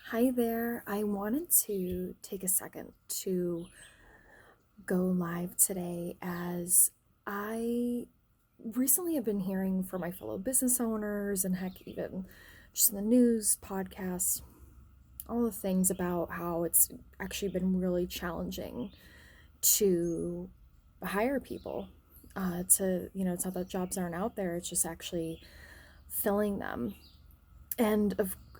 Hi there. I wanted to take a second to go live today as I recently have been hearing from my fellow business owners and heck, even just in the news, podcasts, all the things about how it's actually been really challenging to hire people. It's not that jobs aren't out there, it's just actually filling them. And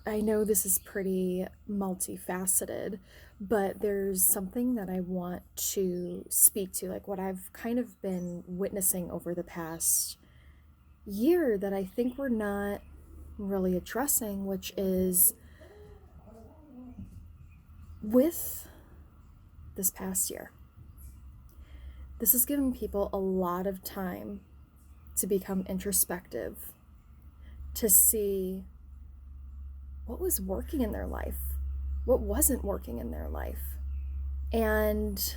I know this is pretty multifaceted, but there's something that I want to speak to, like what I've kind of been witnessing over the past year that I think we're not really addressing, which is with this past year. This has given people a lot of time to become introspective, to see what was working in their life, what wasn't working in their life, and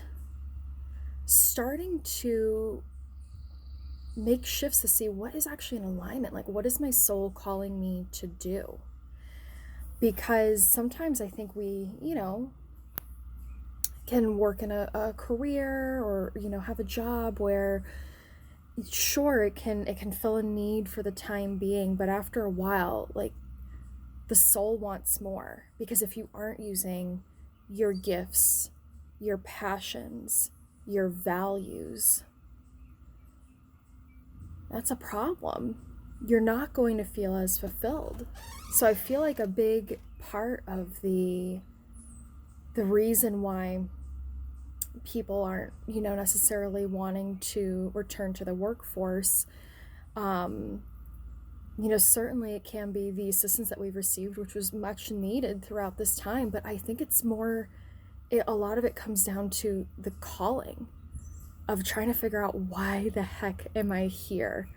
starting to make shifts to see what is actually in alignment. Like, what is my soul calling me to do? Because sometimes I think we, can work in a career or, have a job where sure it can fill a need for the time being, but after a while, like, the soul wants more, because if you aren't using your gifts, your passions, your values, that's a problem. You're not going to feel as fulfilled. So I feel like a big part of the reason why people aren't, necessarily wanting to return to the workforce, certainly it can be the assistance that we've received, which was much needed throughout this time. But I think a lot of it comes down to the calling of trying to figure out, why the heck am I here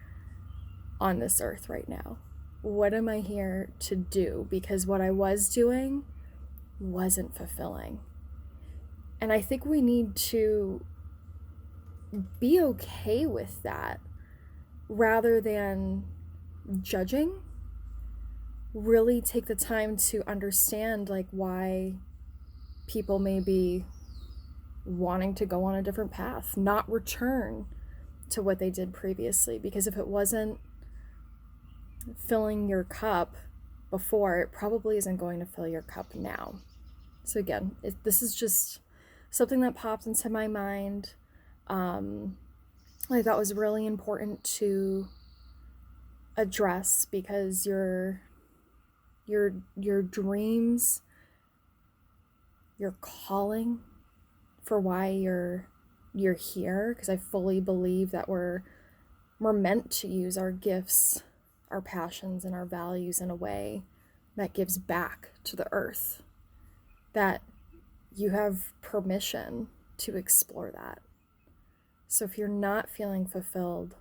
on this earth right now? What am I here to do? Because what I was doing wasn't fulfilling. And I think we need to be okay with that rather than judging. Really take the time to understand, like, why people may be wanting to go on a different path, not return to what they did previously. Because if it wasn't filling your cup before, it probably isn't going to fill your cup now. So again, this is just something that popped into my mind. I thought was really important to address, because your dreams, your calling for why you're here, because I fully believe that we're meant to use our gifts, our passions, and our values in a way that gives back to the earth, that you have permission to explore that. So if you're not feeling fulfilled,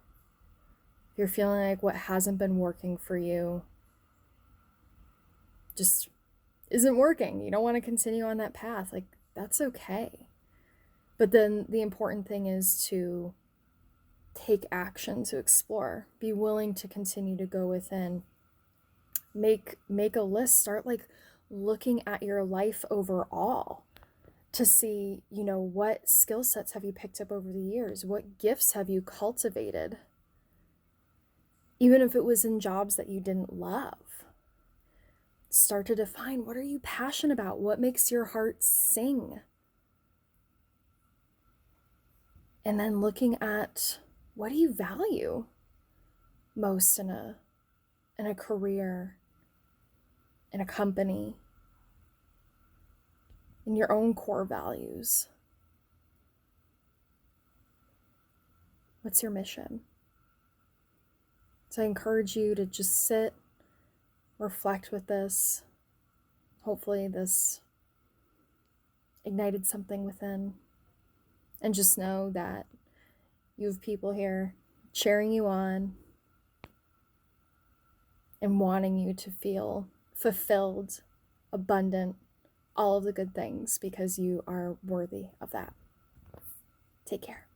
if you're feeling like what hasn't been working for you just isn't working, you don't want to continue on that path, like, that's okay. But then the important thing is to take action to explore, be willing to continue to go within, make a list, start like looking at your life overall to see, what skill sets have you picked up over the years? What gifts have you cultivated? Even if it was in jobs that you didn't love, start to define, what are you passionate about? What makes your heart sing? And then looking at, what do you value most in a career, in a company, in your own core values? What's your mission? So I encourage you to just sit, reflect with this. Hopefully this ignited something within. And just know that you have people here cheering you on and wanting you to feel fulfilled, abundant, all of the good things, because you are worthy of that. Take care.